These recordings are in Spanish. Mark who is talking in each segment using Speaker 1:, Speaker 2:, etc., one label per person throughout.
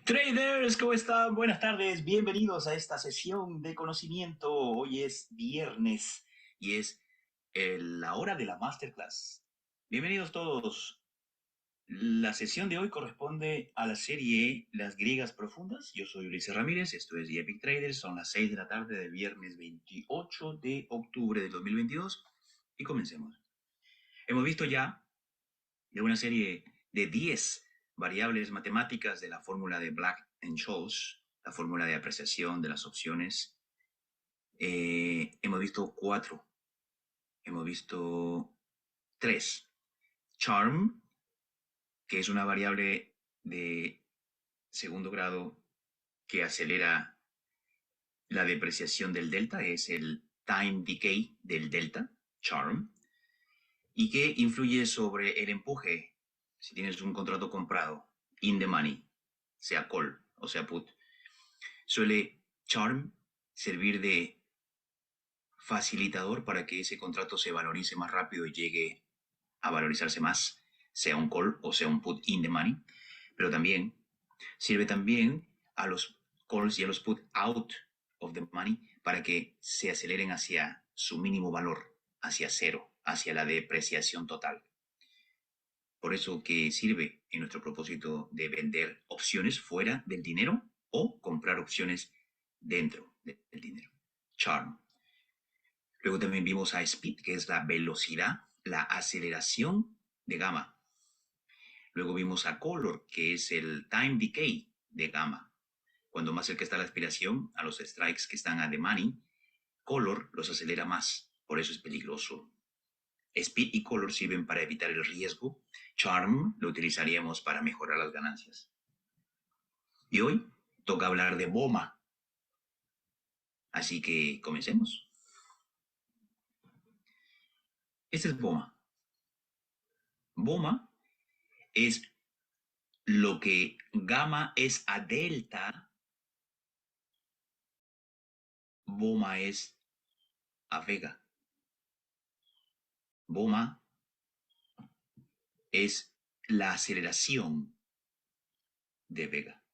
Speaker 1: Traders, ¿cómo están? Buenas tardes, bienvenidos a esta sesión de conocimiento. Hoy es viernes y es la hora de la masterclass. Bienvenidos todos. La sesión de hoy corresponde a la serie Las Griegas Profundas. Yo soy Ulises Ramírez, esto es The Epic Traders, son las 6 de la tarde del viernes 28 de octubre de 2022 y comencemos. Hemos visto ya de una serie de 10 variables matemáticas de la fórmula de Black and Scholes, la fórmula de apreciación de las opciones. Hemos visto 4, hemos visto 3. Charm, que es una variable de segundo grado que acelera la depreciación del delta, es el time decay del delta, Charm, y que influye sobre el empuje si tienes un contrato comprado in the money, sea call o sea put. Suele Charm servir de facilitador para que ese contrato se valorice más rápido y llegue a valorizarse más, sea un call o sea un put in the money, pero también sirve también a los calls y a los put out of the money para que se aceleren hacia su mínimo valor, hacia cero, hacia la depreciación total. Por eso que sirve en nuestro propósito de vender opciones fuera del dinero o comprar opciones dentro del dinero. Charm. Luego también vimos a speed, que es la velocidad, la aceleración de gamma. Luego vimos a color, que es el time decay de gamma. Cuando más cerca está la expiración, a los strikes que están a the money, color los acelera más. Por eso es peligroso. Speed y color sirven para evitar el riesgo. Charm lo utilizaríamos para mejorar las ganancias. Y hoy toca hablar de BOMA. Así que comencemos. Este es BOMA. BOMA es lo que gamma es a delta, BOMA es a vega. BOMA es la aceleración de vega.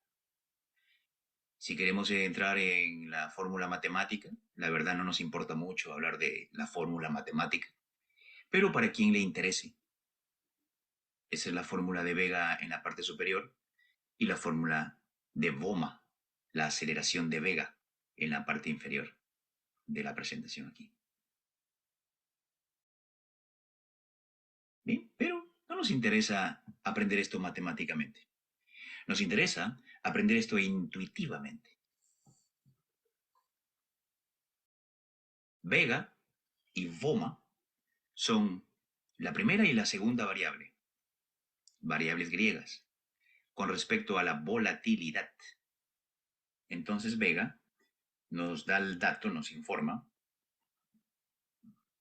Speaker 1: Si queremos entrar en la fórmula matemática, la verdad no nos importa mucho hablar de la fórmula matemática, pero para quien le interese, esa es la fórmula de vega en la parte superior y la fórmula de BOMA, la aceleración de vega en la parte inferior de la presentación aquí. Bien, pero no nos interesa aprender esto matemáticamente. Nos interesa aprender esto intuitivamente. Vega y BOMA son la primera y la segunda variable, variables griegas, con respecto a la volatilidad. Entonces Vega nos da el dato, nos informa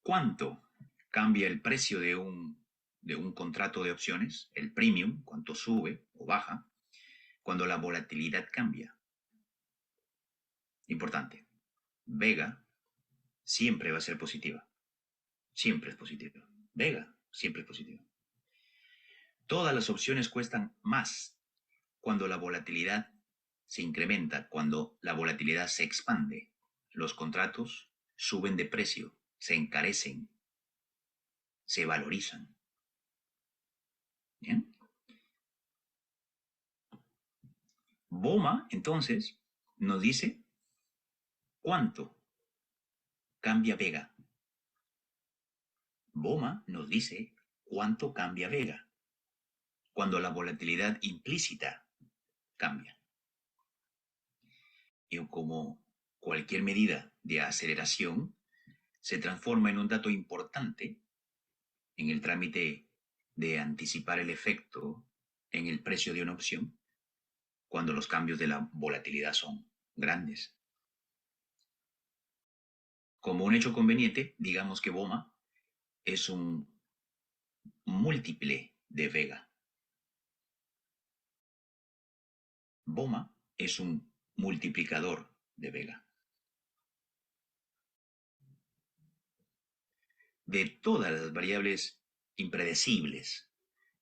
Speaker 1: cuánto cambia el precio de un contrato de opciones, el premium, cuánto sube o baja, cuando la volatilidad cambia. Importante, Vega siempre va a ser positiva. Siempre es positiva. Vega siempre es positiva. Todas las opciones cuestan más cuando la volatilidad se incrementa, cuando la volatilidad se expande. Los contratos suben de precio, se encarecen, se valorizan. ¿Bien? BOMA, entonces, nos dice cuánto cambia Vega. BOMA nos dice cuánto cambia Vega cuando la volatilidad implícita cambia. Y como cualquier medida de aceleración, se transforma en un dato importante en el trámite de anticipar el efecto en el precio de una opción cuando los cambios de la volatilidad son grandes. Como un hecho conveniente, digamos que BOMA es un múltiple de Vega. BOMA es un multiplicador de Vega. De todas las variables impredecibles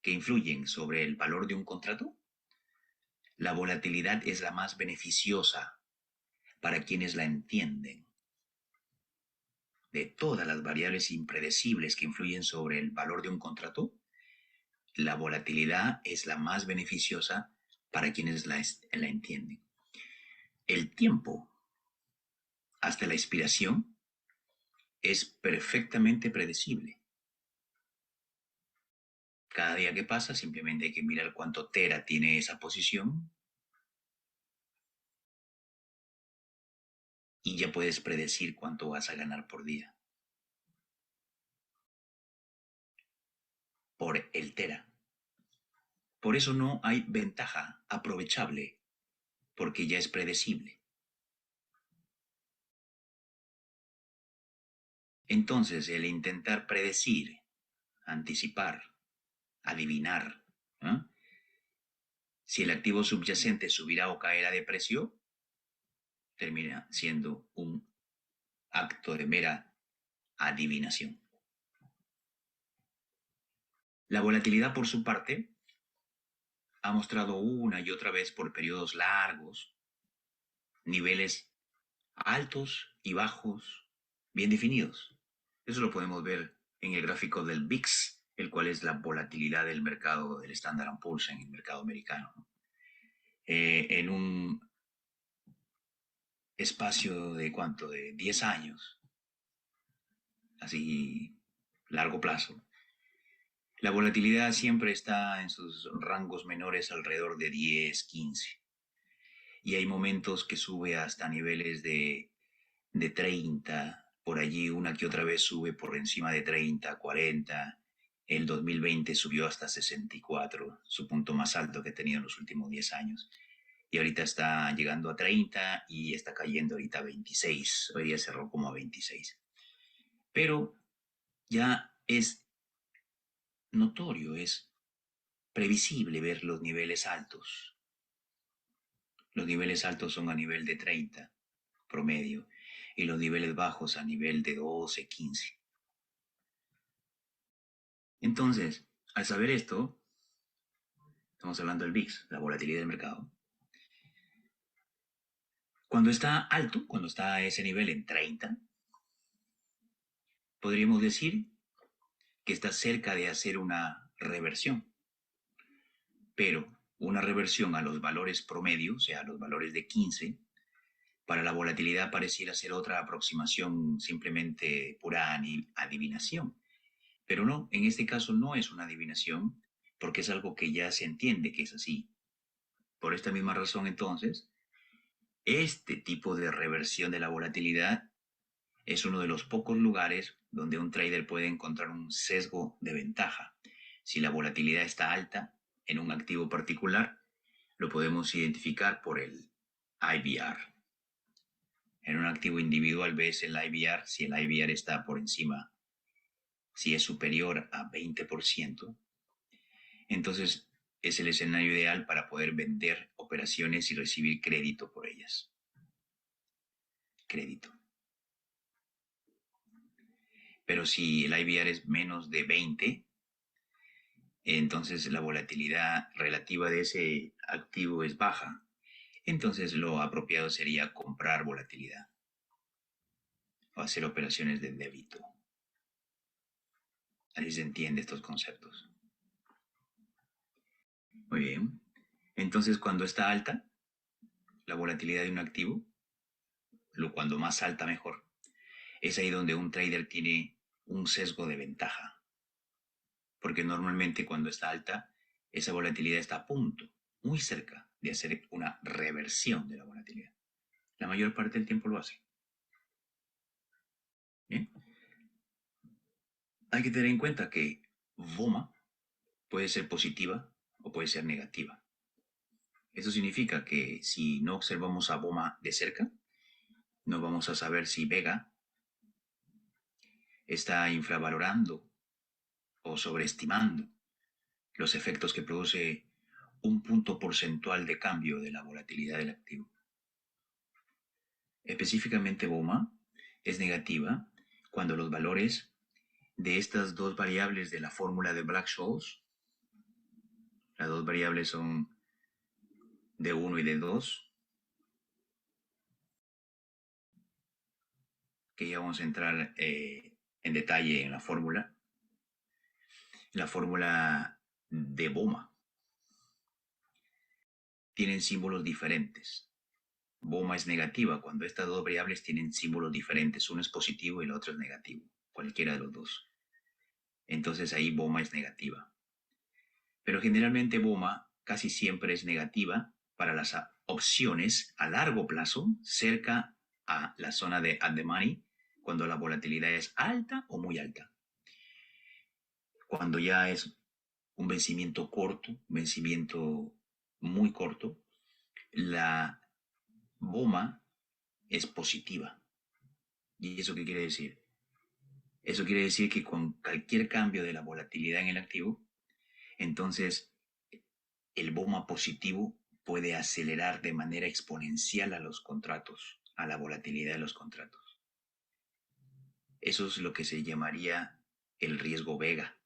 Speaker 1: que influyen sobre el valor de un contrato, La volatilidad es la más beneficiosa para quienes la entienden. De todas las variables impredecibles que influyen sobre el valor de un contrato, la volatilidad es la más beneficiosa para quienes la entienden. El tiempo hasta la expiración es perfectamente predecible. Cada día que pasa simplemente hay que mirar cuánto tera tiene esa posición y ya puedes predecir cuánto vas a ganar por día. Por el tera. Por eso no hay ventaja aprovechable, porque ya es predecible. Entonces, el intentar predecir, anticipar, adivinar, ¿eh? Si el activo subyacente subirá o caerá de precio, termina siendo un acto de mera adivinación. La volatilidad, por su parte, ha mostrado una y otra vez por periodos largos niveles altos y bajos bien definidos. Eso lo podemos ver en el gráfico del VIX, el cual es la volatilidad del mercado del Standard & Poor's en el mercado americano. En un espacio de ¿cuánto? De 10 años, así largo plazo. La volatilidad siempre está en sus rangos menores alrededor de 10, 15. Y hay momentos que sube hasta niveles de 30, por allí una que otra vez sube por encima de 30, 40. El 2020 subió hasta 64, su punto más alto que ha tenido en los últimos 10 años. Y ahorita está llegando a 30 y está cayendo ahorita a 26. Hoy día cerró como a 26. Pero ya es notorio, es previsible ver los niveles altos. Los niveles altos son a nivel de 30 promedio y los niveles bajos a nivel de 12, 15. Entonces, al saber esto, estamos hablando del VIX, la volatilidad del mercado. Cuando está alto, cuando está a ese nivel en 30, podríamos decir que está cerca de hacer una reversión. Pero una reversión a los valores promedio, o sea, a los valores de 15, para la volatilidad pareciera ser otra aproximación simplemente pura adivinación. Pero no, en este caso no es una adivinación, porque es algo que ya se entiende que es así. Por esta misma razón, entonces, este tipo de reversión de la volatilidad es uno de los pocos lugares donde un trader puede encontrar un sesgo de ventaja. Si la volatilidad está alta en un activo particular, lo podemos identificar por el IVR. En un activo individual ves el IVR, si el IVR está por encima, si es superior a 20%, entonces es el escenario ideal para poder vender operaciones y recibir crédito por ellas. Crédito. Pero si el IVR es menos de 20, entonces la volatilidad relativa de ese activo es baja. Entonces lo apropiado sería comprar volatilidad o hacer operaciones de débito. Así se entiende estos conceptos. Muy bien. Entonces, cuando está alta la volatilidad de un activo, cuando más alta mejor, es ahí donde un trader tiene un sesgo de ventaja. Porque normalmente cuando está alta, esa volatilidad está a punto, muy cerca de hacer una reversión de la volatilidad. La mayor parte del tiempo lo hace. ¿Bien? Hay que tener en cuenta que VOMA puede ser positiva o puede ser negativa. Eso significa que si no observamos a VOMA de cerca, no vamos a saber si Vega está infravalorando o sobreestimando los efectos que produce un punto porcentual de cambio de la volatilidad del activo. Específicamente VOMA es negativa cuando los valores de estas dos variables de la fórmula de Black-Scholes, las dos variables son de 1 y de 2, que ya vamos a entrar en detalle en la fórmula de BOMA. Tienen símbolos diferentes. BOMA es negativa cuando estas dos variables tienen símbolos diferentes. Uno es positivo y el otro es negativo. Cualquiera de los dos. Entonces ahí BOMA es negativa. Pero generalmente BOMA casi siempre es negativa para las opciones a largo plazo cerca a la zona de at the money, cuando la volatilidad es alta o muy alta. Cuando ya es un vencimiento corto, un vencimiento muy corto, la BOMA es positiva. ¿Y eso qué quiere decir? Eso quiere decir que con cualquier cambio de la volatilidad en el activo, entonces el BOMA positivo puede acelerar de manera exponencial a los contratos, a la volatilidad de los contratos. Eso es lo que se llamaría el riesgo vega,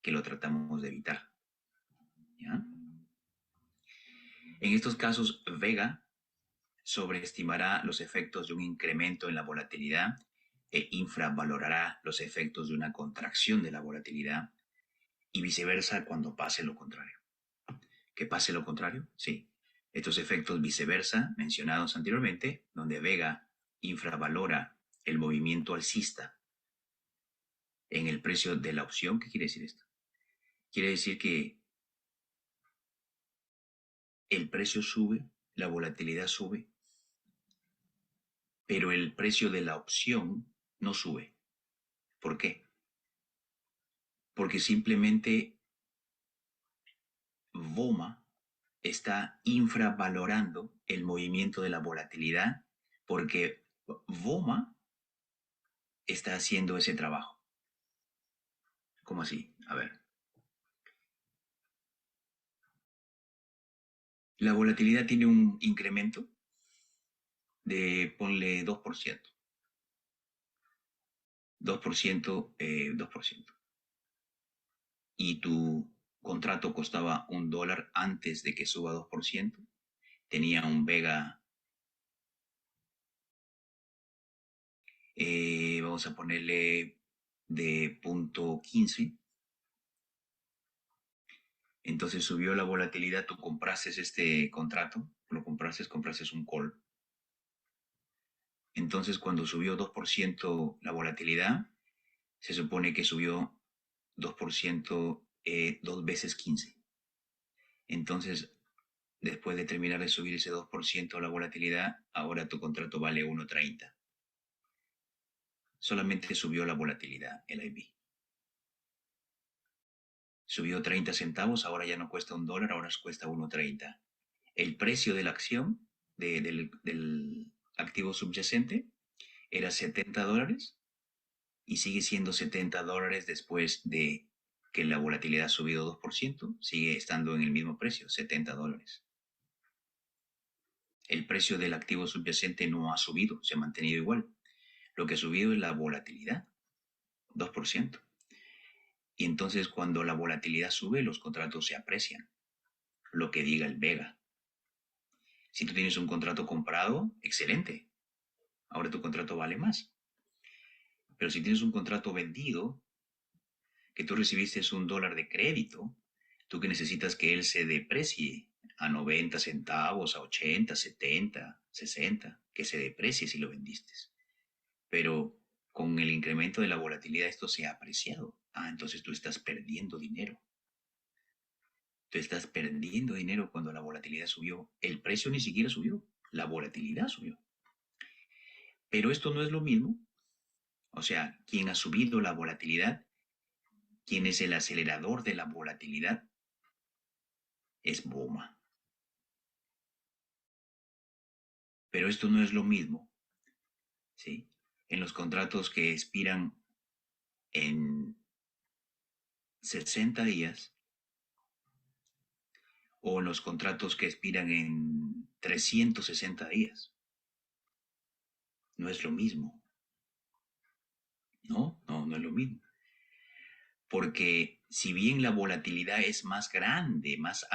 Speaker 1: que lo tratamos de evitar. ¿Ya? En estos casos, vega sobreestimará los efectos de un incremento en la volatilidad e infravalorará los efectos de una contracción de la volatilidad y viceversa cuando pase lo contrario. ¿Que pase lo contrario? Sí. Estos efectos viceversa mencionados anteriormente, donde vega infravalora el movimiento alcista en el precio de la opción. ¿Qué quiere decir esto? Quiere decir que el precio sube, la volatilidad sube, pero el precio de la opción no sube. ¿Por qué? Porque simplemente BOMA está infravalorando el movimiento de la volatilidad porque BOMA está haciendo ese trabajo. ¿Cómo así? A ver. La volatilidad tiene un incremento de, ponle 2%. 2%, 2%. Y tu contrato costaba $1 antes de que suba 2%. Tenía un vega, vamos a ponerle de 0.15. Entonces subió la volatilidad, tú compraste este contrato, compraste un call. Entonces cuando subió 2% la volatilidad, se supone que subió 2%, 2 veces 15. Entonces, después de terminar de subir ese 2% la volatilidad, ahora tu contrato vale 1.30. Solamente subió la volatilidad, el IB. Subió 30 centavos, ahora ya no cuesta $1, ahora cuesta 1.30. El precio de la acción del activo subyacente era $70 y sigue siendo $70 después de que la volatilidad ha subido 2%, sigue estando en el mismo precio, $70. El precio del activo subyacente no ha subido, se ha mantenido igual. Lo que ha subido es la volatilidad, 2%. Y entonces cuando la volatilidad sube, los contratos se aprecian, lo que diga el Vega. Si tú tienes un contrato comprado, excelente. Ahora tu contrato vale más. Pero si tienes un contrato vendido, que tú recibiste $1 de crédito, tú que necesitas que él se deprecie a 90 centavos, a 80, 70, 60, que se deprecie si lo vendiste. Pero con el incremento de la volatilidad esto se ha apreciado. Entonces tú estás perdiendo dinero. Tú estás perdiendo dinero cuando la volatilidad subió. El precio ni siquiera subió, la volatilidad subió. Pero esto no es lo mismo. O sea, quien ha subido la volatilidad, quien es el acelerador de la volatilidad, es BOMA. Pero esto no es lo mismo, ¿sí? En los contratos que expiran en 60 días o en los contratos que expiran en 360 días. No es lo mismo. No es lo mismo. Porque si bien la volatilidad es más grande, más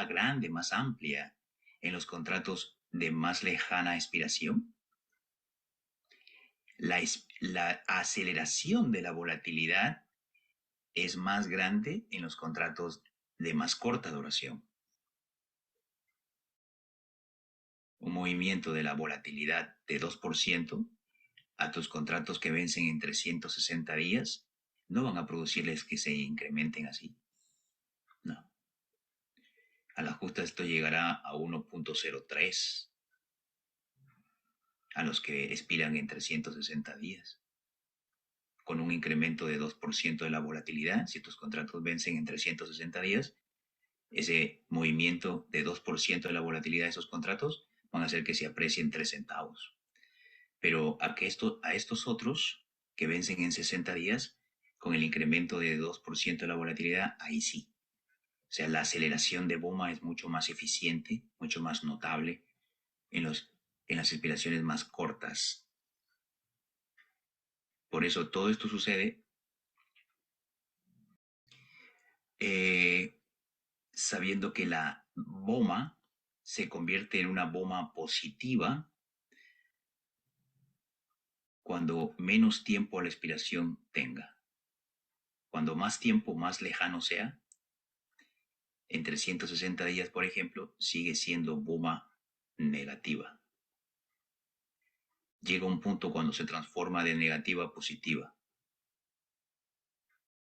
Speaker 1: amplia en los contratos de más lejana expiración. La aceleración de la volatilidad es más grande en los contratos de más corta duración. Un movimiento de la volatilidad de 2% a tus contratos que vencen en 360 días no van a producirles que se incrementen así. No. A la justa esto llegará a 1.03 a los que expiran en 360 días. Con un incremento de 2% de la volatilidad, si tus contratos vencen en 360 días, ese movimiento de 2% de la volatilidad de esos contratos van a hacer que se aprecien 3 centavos. Pero a estos otros que vencen en 60 días, con el incremento de 2% de la volatilidad, ahí sí. O sea, la aceleración de BOMA es mucho más eficiente, mucho más notable en las expiraciones más cortas. Por eso todo esto sucede sabiendo que la BOMA se convierte en una BOMA positiva cuando menos tiempo a la expiración tenga. Cuando más tiempo, más lejano sea, en 360 días, por ejemplo, sigue siendo BOMA negativa. Llega un punto cuando se transforma de negativa a positiva.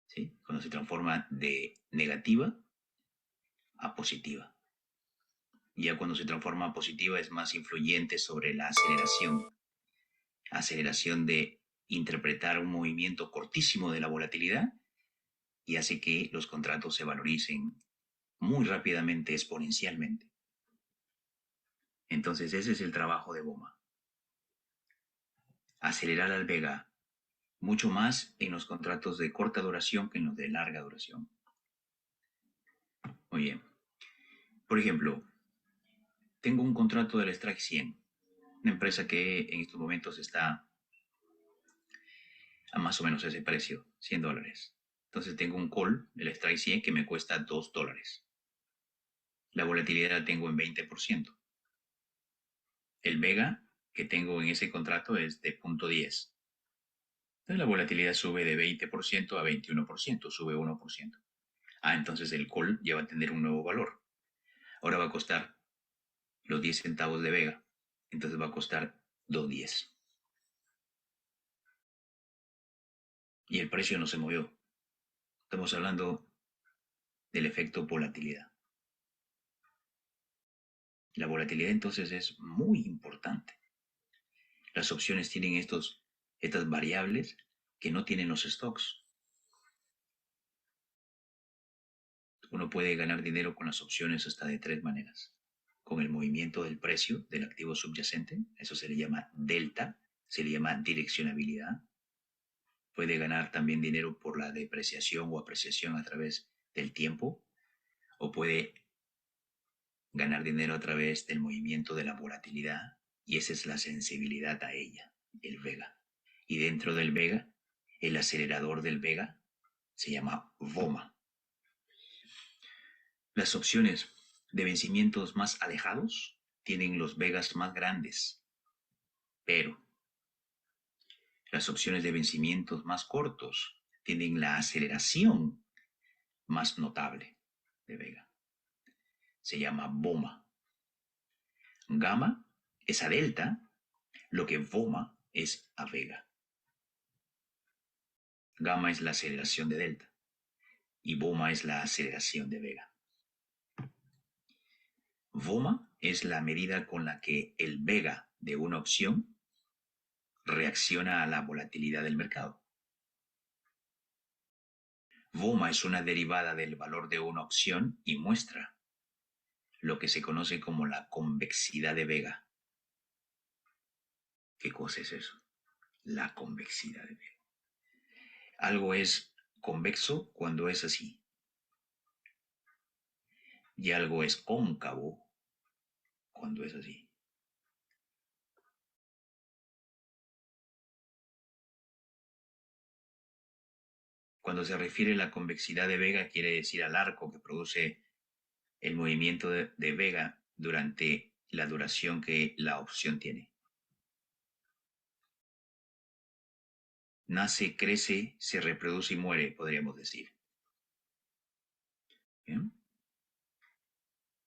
Speaker 1: ¿Sí? Cuando se transforma de negativa a positiva. Ya cuando se transforma a positiva es más influyente sobre la aceleración de interpretar un movimiento cortísimo de la volatilidad y hace que los contratos se valoricen muy rápidamente, exponencialmente. Entonces ese es el trabajo de BOMA. Acelerar al vega mucho más en los contratos de corta duración que en los de larga duración. Muy bien. Por ejemplo, tengo un contrato del Strike 100, una empresa que en estos momentos está a más o menos ese precio, $100. Entonces tengo un call del Strike 100 que me cuesta $2. La volatilidad la tengo en 20%. El vega que tengo en ese contrato es de 0.10. Entonces la volatilidad sube de 20% a 21%, sube 1%. Entonces el call ya va a tener un nuevo valor. Ahora va a costar los 10 centavos de vega. Entonces va a costar 2.10. Y el precio no se movió. Estamos hablando del efecto volatilidad. La volatilidad entonces es muy importante. Las opciones tienen estas variables que no tienen los stocks. Uno puede ganar dinero con las opciones hasta de 3 maneras. Con el movimiento del precio del activo subyacente, eso se le llama delta, se le llama direccionabilidad. Puede ganar también dinero por la depreciación o apreciación a través del tiempo, o puede ganar dinero a través del movimiento de la volatilidad, y esa es la sensibilidad a ella, el vega. Y dentro del vega, el acelerador del vega se llama VOMA. Las opciones de vencimientos más alejados tienen los vegas más grandes, pero las opciones de vencimientos más cortos tienen la aceleración más notable de vega. Se llama BOMA. Gamma es a delta, lo que VOMA es a vega. Gamma es la aceleración de delta y BOMA es la aceleración de vega. VOMA es la medida con la que el vega de una opción reacciona a la volatilidad del mercado. VOMA es una derivada del valor de una opción y muestra lo que se conoce como la convexidad de vega. ¿Qué cosa es eso? La convexidad de vega. Algo es convexo cuando es así. Y algo es cóncavo cuando es así. Cuando se refiere a la convexidad de vega, quiere decir al arco que produce el movimiento de vega durante la duración que la opción tiene. Nace, crece, se reproduce y muere, podríamos decir. ¿Bien?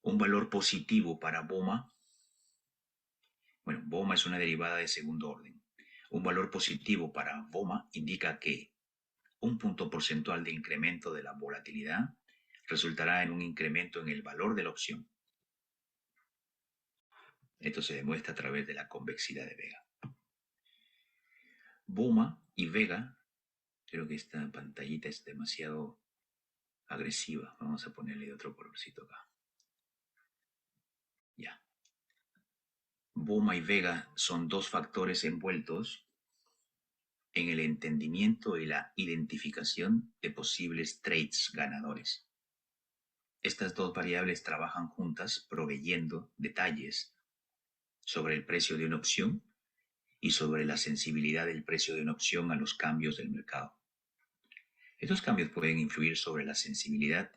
Speaker 1: Un valor positivo para BOMA. Bueno, BOMA es una derivada de segundo orden. Un valor positivo para BOMA indica que un punto porcentual de incremento de la volatilidad resultará en un incremento en el valor de la opción. Esto se demuestra a través de la convexidad de Vega. BOMA y Vega, creo que esta pantallita es demasiado agresiva. Vamos a ponerle otro colorcito acá. Ya. BOMA y Vega son dos factores envueltos en el entendimiento y la identificación de posibles trades ganadores. Estas dos variables trabajan juntas proveyendo detalles sobre el precio de una opción y sobre la sensibilidad del precio de una opción a los cambios del mercado. Estos cambios pueden influir sobre la sensibilidad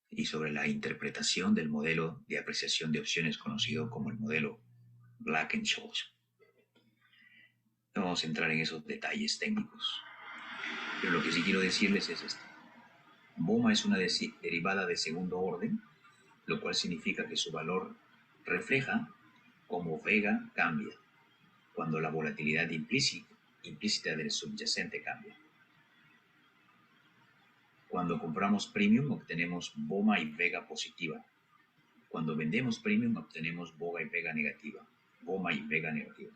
Speaker 1: y sobre la interpretación del modelo de apreciación de opciones conocido como el modelo Black-Scholes. No vamos a entrar en esos detalles técnicos, pero lo que sí quiero decirles es esto. BOMA es una derivada de segundo orden, lo cual significa que su valor refleja cómo Vega cambia cuando la volatilidad implícita del subyacente cambia. Cuando compramos premium obtenemos BOMA y Vega positiva. Cuando vendemos premium obtenemos BOMA y Vega negativa. BOMA y Vega negativa.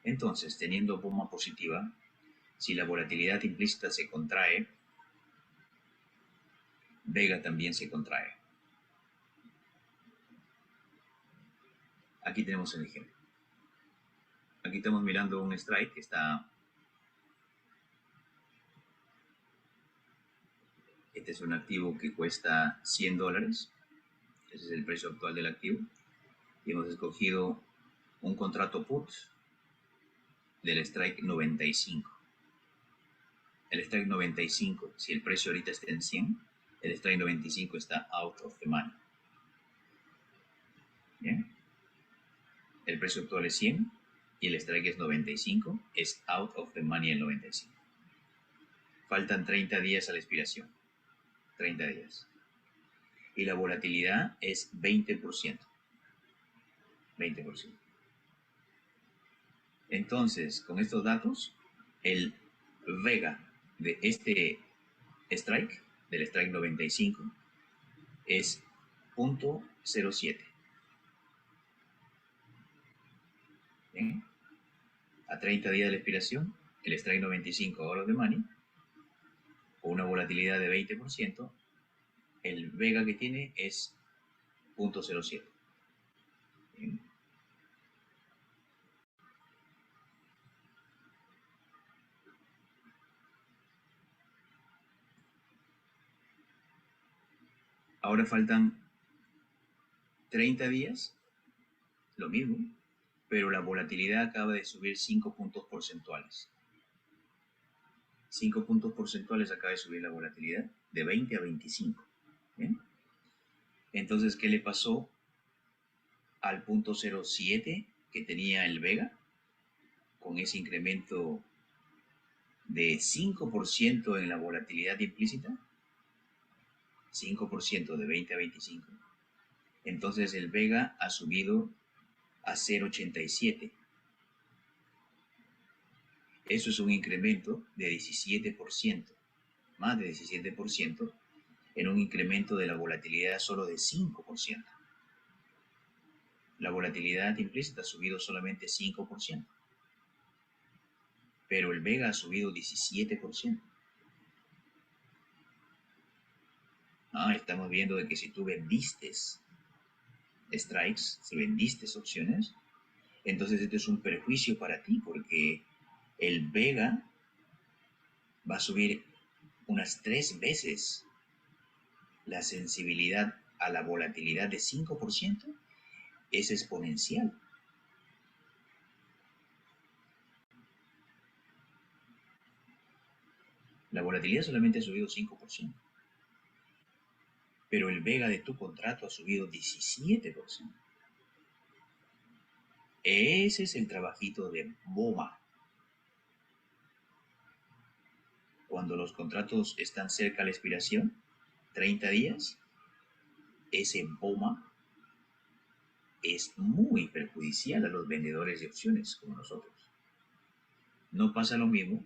Speaker 1: Entonces, teniendo BOMA positiva, si la volatilidad implícita se contrae, Vega también se contrae. Aquí tenemos el ejemplo. Aquí estamos mirando un strike que está... Este es un activo que cuesta $100. Ese es el precio actual del activo. Y hemos escogido un contrato put del strike 95. El strike 95, si el precio ahorita está en 100, el strike 95 está out of the money. ¿Bien? El precio actual es 100 y el strike es 95, es out of the money el 95. Faltan 30 días a la expiración. 30 días. Y la volatilidad es 20%. 20%. Entonces, con estos datos, el Vega de este strike, del strike 95, es 0.07. ¿Bien? A 30 días de la expiración, el strike 95 out of the money, con una volatilidad de 20%, el Vega que tiene es 0.07. ¿Bien? Ahora faltan 30 días, lo mismo, pero la volatilidad acaba de subir 5 puntos porcentuales. 5 puntos porcentuales acaba de subir la volatilidad de 20 a 25. ¿Bien? Entonces, ¿qué le pasó al 0.07 que tenía el Vega? Con ese incremento de 5% en la volatilidad implícita, 5% de 20 a 25, entonces el Vega ha subido a 0.87. Eso es un incremento de 17%, más de 17%, en un incremento de la volatilidad solo de 5%. La volatilidad implícita ha subido solamente 5%, pero el Vega ha subido 17%. Estamos viendo de que si tú vendiste strikes, si vendiste opciones, entonces esto es un perjuicio para ti porque el Vega va a subir unas 3 veces la sensibilidad a la volatilidad de 5%, es exponencial. La volatilidad solamente ha subido 5%, pero el vega de tu contrato ha subido 17%. Ese es el trabajito de BOMA. Cuando los contratos están cerca a la expiración, 30 días, ese BOMA es muy perjudicial a los vendedores de opciones como nosotros. No pasa lo mismo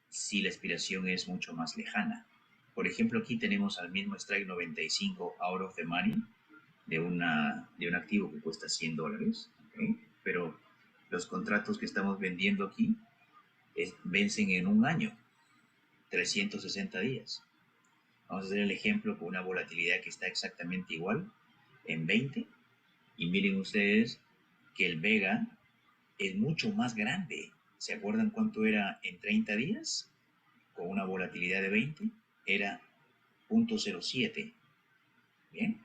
Speaker 1: si la expiración es mucho más lejana. Por ejemplo, aquí tenemos al mismo strike 95 out of the money de un activo que cuesta $100, ¿okay? Pero los contratos que estamos vendiendo aquí vencen en un año, 360 días. Vamos a hacer el ejemplo con una volatilidad que está exactamente igual en 20. Y miren ustedes que el Vega es mucho más grande. ¿Se acuerdan cuánto era en 30 días? Con una volatilidad de 20, era 0.07. Bien,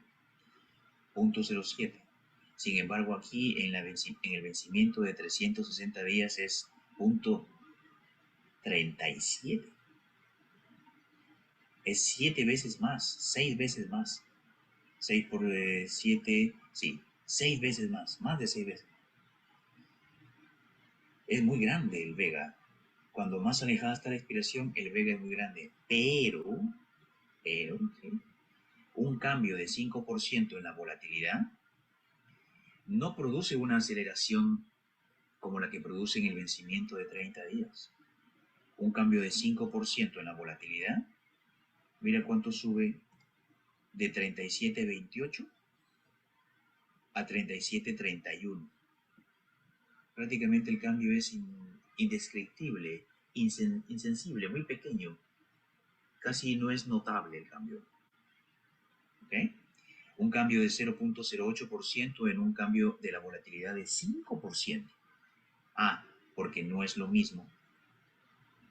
Speaker 1: 0.07. Sin embargo, aquí en el vencimiento de 360 días es 0.37. Es 7 veces más, 6 veces más. 6 por 7, sí, 6 veces más de 6 veces. Es muy grande el Vega. Cuando más alejada está la expiración, el Vega es muy grande. Pero, ¿sí? Un cambio de 5% en la volatilidad no produce una aceleración como la que produce en el vencimiento de 30 días. Un cambio de 5% en la volatilidad, mira cuánto sube de 37.28 a 37.31. Prácticamente el cambio es indescriptible, insensible, muy pequeño. Casi no es notable el cambio. ¿Okay? Un cambio de 0.08% en un cambio de la volatilidad de 5%. Porque no es lo mismo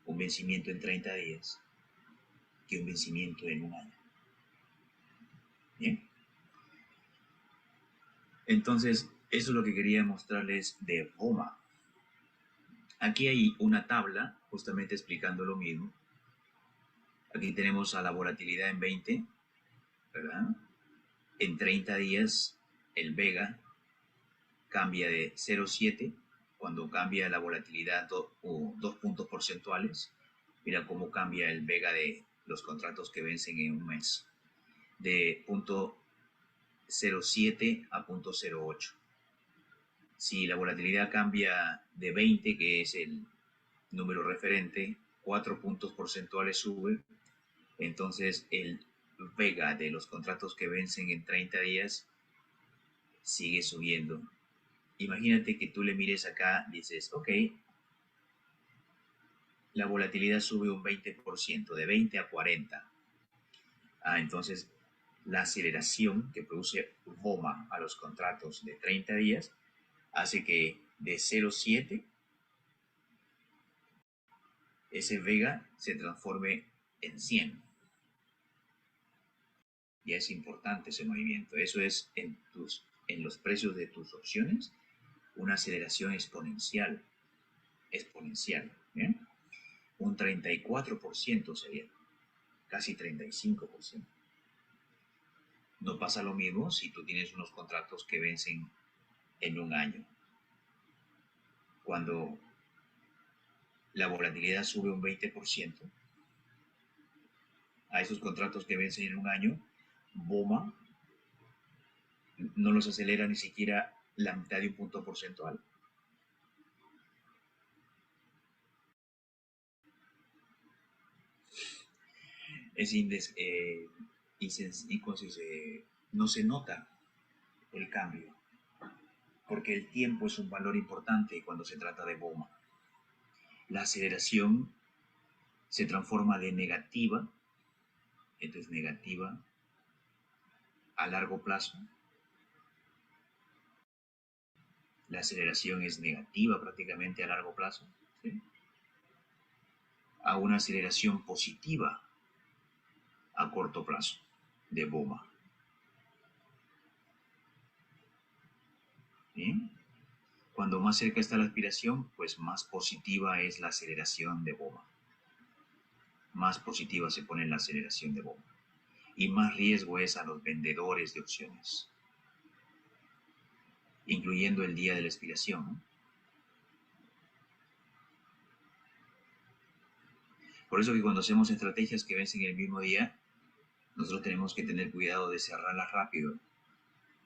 Speaker 1: un vencimiento en 30 días que un vencimiento en un año. Bien. Entonces, eso es lo que quería mostrarles de BOMA. Aquí hay una tabla justamente explicando lo mismo. Aquí tenemos a la volatilidad en 20, ¿verdad? En 30 días el Vega cambia de 0.7 cuando cambia la volatilidad 2 puntos porcentuales. Mira cómo cambia el Vega de los contratos que vencen en un mes. De 0.07 a 0.08. Si la volatilidad cambia de 20, que es el número referente, 4 puntos porcentuales sube, entonces el Vega de los contratos que vencen en 30 días sigue subiendo. Imagínate que tú le mires acá, dices, ok, la volatilidad sube un 20%, de 20 a 40. Entonces la aceleración que produce BOMA a los contratos de 30 días hace que de 0.7 ese Vega se transforme en 100. Ya es importante ese movimiento. Eso es en los precios de tus opciones una aceleración exponencial. ¿Bien? Un 34% sería, casi 35%. No pasa lo mismo si tú tienes unos contratos que vencen en un año. Cuando la volatilidad sube un 20%, a esos contratos que vencen en un año, BOMA no los acelera ni siquiera la mitad de un punto porcentual. No se nota el cambio, porque el tiempo es un valor importante cuando se trata de BOMA. La aceleración se transforma de negativa, esto es negativa, a largo plazo. La aceleración es negativa prácticamente a largo plazo, ¿sí? A una aceleración positiva a corto plazo de BOMA. ¿Bien? Cuando más cerca está la expiración, pues más positiva es la aceleración de BOMA. Más positiva se pone la aceleración de BOMA. y más riesgo es a los vendedores de opciones, incluyendo el día de la expiración, ¿no? Por eso que cuando hacemos estrategias que vencen el mismo día, nosotros tenemos que tener cuidado de cerrarlas rápido,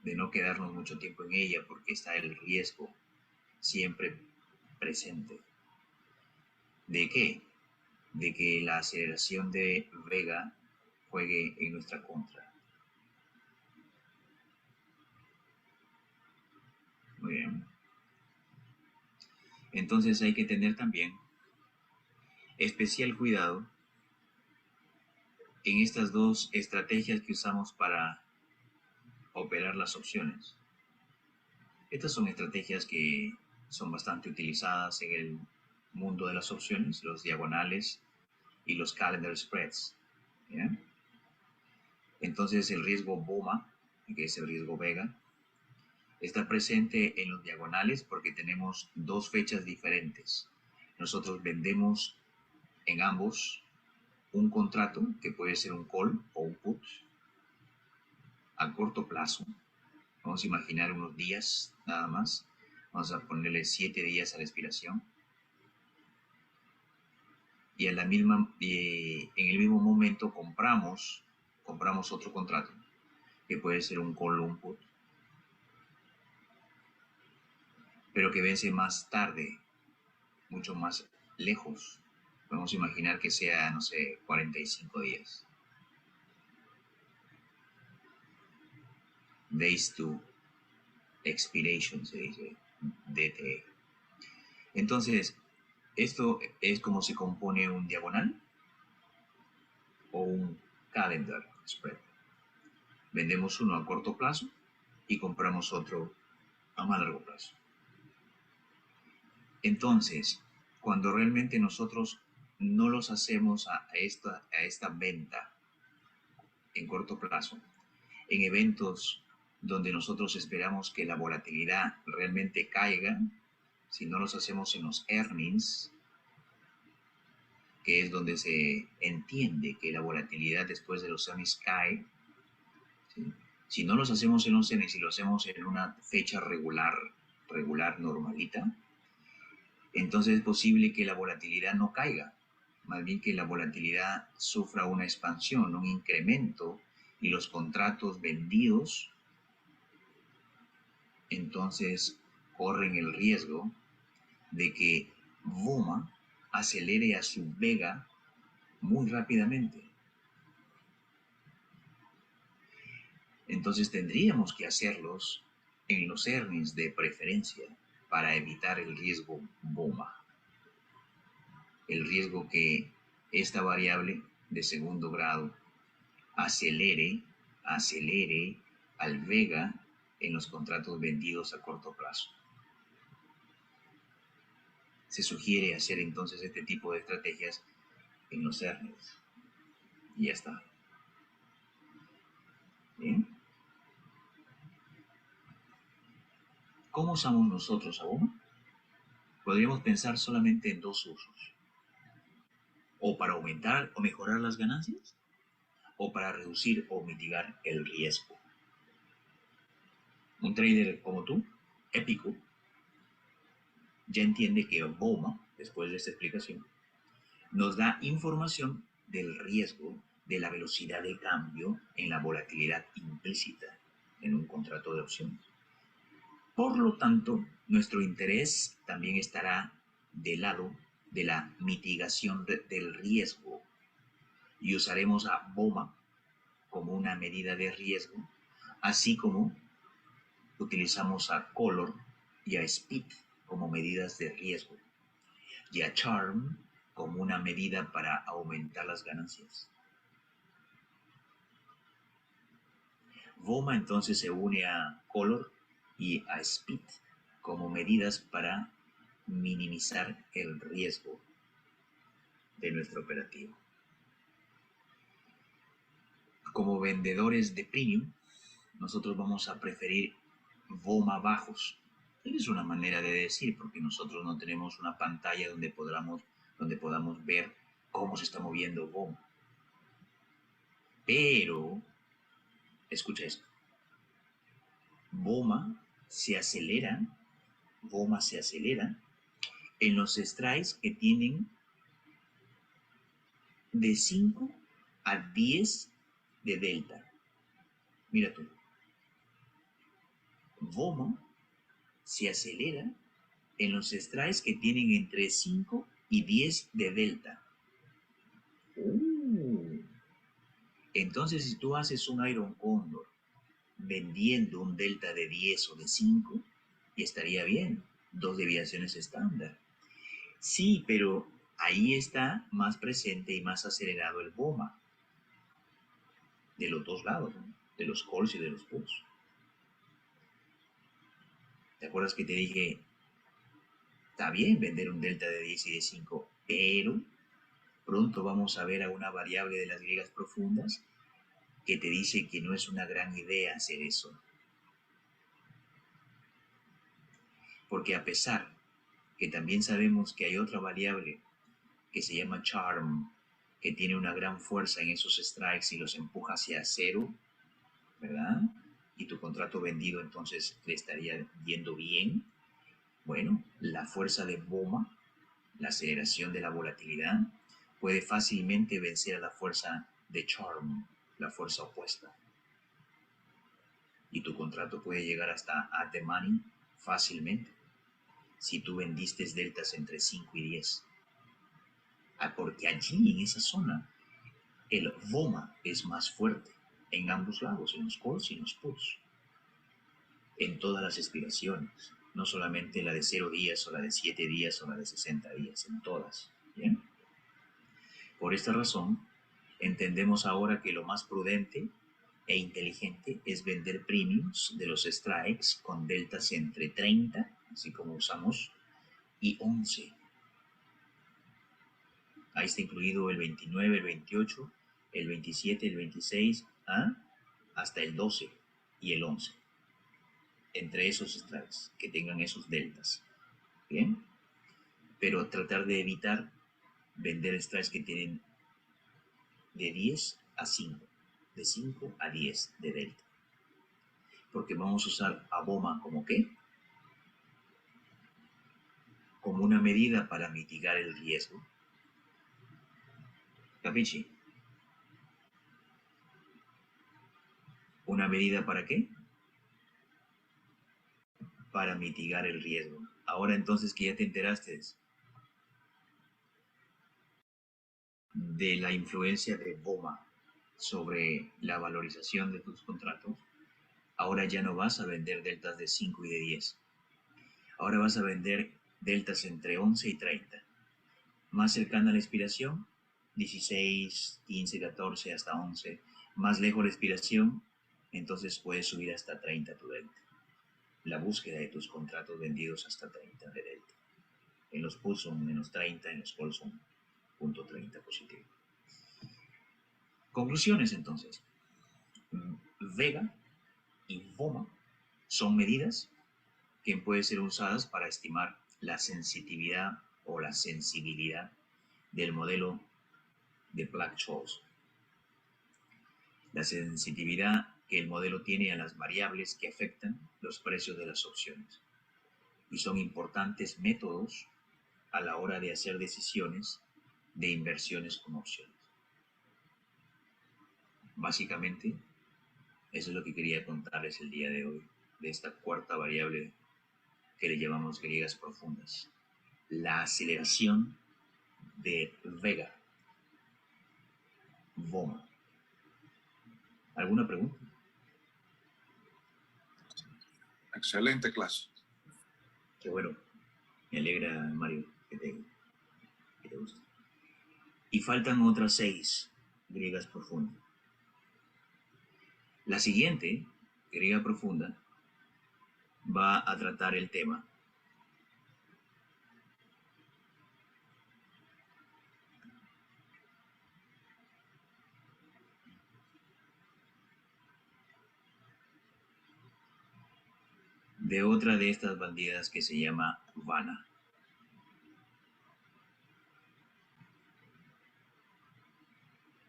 Speaker 1: de no quedarnos mucho tiempo en ella, porque está el riesgo siempre presente. ¿De qué? De que la aceleración de Vega juegue en nuestra contra. Muy bien. Entonces hay que tener también especial cuidado en estas dos estrategias que usamos para operar las opciones. Estas son estrategias que son bastante utilizadas en el mundo de las opciones, los diagonales y los calendar spreads. ¿Bien? Entonces el riesgo BOMA, que es el riesgo Vega, está presente en los diagonales porque tenemos dos fechas diferentes. Nosotros vendemos en ambos un contrato que puede ser un call o un put a corto plazo. Vamos a imaginar unos días nada más. Vamos a ponerle 7 días a la expiración. Y en el mismo momento compramos otro contrato que puede ser un call o un put, pero que vence más tarde, mucho más lejos. Podemos imaginar que sea, no sé, 45 días. Days to expiration, se dice, DTE. Entonces, esto es como se compone un diagonal o un calendar spread. Vendemos uno a corto plazo y compramos otro a más largo plazo. Entonces, cuando realmente nosotros no los hacemos a esta venta en corto plazo, en eventos donde nosotros esperamos que la volatilidad realmente caiga, si no los hacemos en los earnings, que es donde se entiende que la volatilidad después de los earnings cae, ¿sí? Si no los hacemos en los earnings y lo hacemos en una fecha regular normalita, entonces es posible que la volatilidad no caiga, más bien que la volatilidad sufra una expansión, un incremento, y los contratos vendidos entonces corren el riesgo de que VOMA acelere a su Vega muy rápidamente. Entonces tendríamos que hacerlos en los earnings de preferencia para evitar el riesgo BOMA. El riesgo que esta variable de segundo grado acelere al Vega en los contratos vendidos a corto plazo. Se sugiere hacer entonces este tipo de estrategias en los earnings. Y ya está. ¿Bien? ¿Cómo usamos nosotros a BOMA? Podríamos pensar solamente en dos usos. O para aumentar o mejorar las ganancias, o para reducir o mitigar el riesgo. Un trader como tú, épico, ya entiende que BOMA, después de esta explicación, nos da información del riesgo de la velocidad de cambio en la volatilidad implícita en un contrato de opciones. Por lo tanto, nuestro interés también estará del lado de la mitigación del riesgo y usaremos a BOMA como una medida de riesgo, así como utilizamos a Color y a Speed como medidas de riesgo y a Charm como una medida para aumentar las ganancias. BOMA entonces se une a Color y a Speed como medidas para minimizar el riesgo de nuestro operativo. Como vendedores de premium, nosotros vamos a preferir BOMA bajos. Es una manera de decir, porque nosotros no tenemos una pantalla donde podamos ver cómo se está moviendo BOMA. Pero, escucha esto, BOMA se acelera, BOMA se acelera en los strikes que tienen de 5 a 10 de delta. Mira tú. BOMA se acelera en los strikes que tienen entre 5 y 10 de delta. Entonces, si tú haces un Iron Condor vendiendo un delta de 10 o de 5, y estaría bien, 2 desviaciones estándar. Sí, pero ahí está más presente y más acelerado el BOMA, de los dos lados, ¿no? De los calls y de los puts. ¿Te acuerdas que te dije, está bien vender un delta de 10 y de 5, pero pronto vamos a ver a una variable de las griegas profundas que te dice que no es una gran idea hacer eso? Porque a pesar que también sabemos que hay otra variable que se llama charm, que tiene una gran fuerza en esos strikes y los empuja hacia cero, ¿verdad? Y tu contrato vendido entonces le estaría yendo bien. Bueno, la fuerza de BOMA, la aceleración de la volatilidad, puede fácilmente vencer a la fuerza de charm, la fuerza opuesta. Y tu contrato puede llegar hasta at the money fácilmente si tú vendiste deltas entre 5 y 10. Porque allí, en esa zona, el BOMA es más fuerte en ambos lados, en los calls y en los puts, en todas las expiraciones, no solamente la de 0 días o la de 7 días o la de 60 días, en todas. ¿Bien? Por esta razón, entendemos ahora que lo más prudente e inteligente es vender premiums de los strikes con deltas entre 30, así como usamos, y 11. Ahí está incluido el 29, el 28, el 27, el 26, hasta el 12 y el 11. Entre esos strikes, que tengan esos deltas. ¿Bien? Pero tratar de evitar vender strikes que tienen de 10 a 5, de 5 a 10 de delta. Porque vamos a usar a BOMA como ¿qué? Como una medida para mitigar el riesgo. ¿Capisci? ¿Una medida para qué? Para mitigar el riesgo. Ahora entonces que ya te enteraste de la influencia de BOMA sobre la valorización de tus contratos, ahora ya no vas a vender deltas de 5 y de 10. Ahora vas a vender deltas entre 11 y 30. Más cercana a la expiración, 16, 15, 14, hasta 11. Más lejos la expiración, entonces puedes subir hasta 30 tu delta. La búsqueda de tus contratos vendidos hasta 30 de delta. En los puts son menos 30, en los calls son .30 positivo. Conclusiones entonces. Vega y BOMA son medidas que pueden ser usadas para estimar la sensitividad o la sensibilidad del modelo de Black-Scholes. La sensitividad que el modelo tiene a las variables que afectan los precios de las opciones. Y son importantes métodos a la hora de hacer decisiones de inversiones con opciones. Básicamente, eso es lo que quería contarles el día de hoy, de esta cuarta variable que le llamamos griegas profundas. La aceleración de Vega. BOMA. ¿Alguna pregunta?
Speaker 2: Excelente clase.
Speaker 1: Qué bueno. Me alegra, Mario, que te guste. Y faltan otras 6 griegas profundas. La siguiente, griega profunda, va a tratar el tema de otra de estas bandidas que se llama Vana.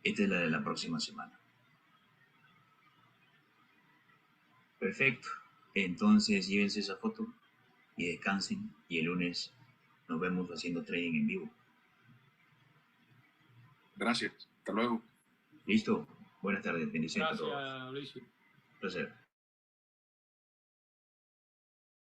Speaker 1: Esta es la de la próxima semana. Perfecto. Entonces llévense esa foto y descansen. Y el lunes nos vemos haciendo trading en vivo.
Speaker 2: Gracias. Hasta luego.
Speaker 1: ¿Listo? Buenas tardes. Bendiciones a
Speaker 3: Gracias,
Speaker 1: todos.
Speaker 3: Mauricio.
Speaker 1: Placer.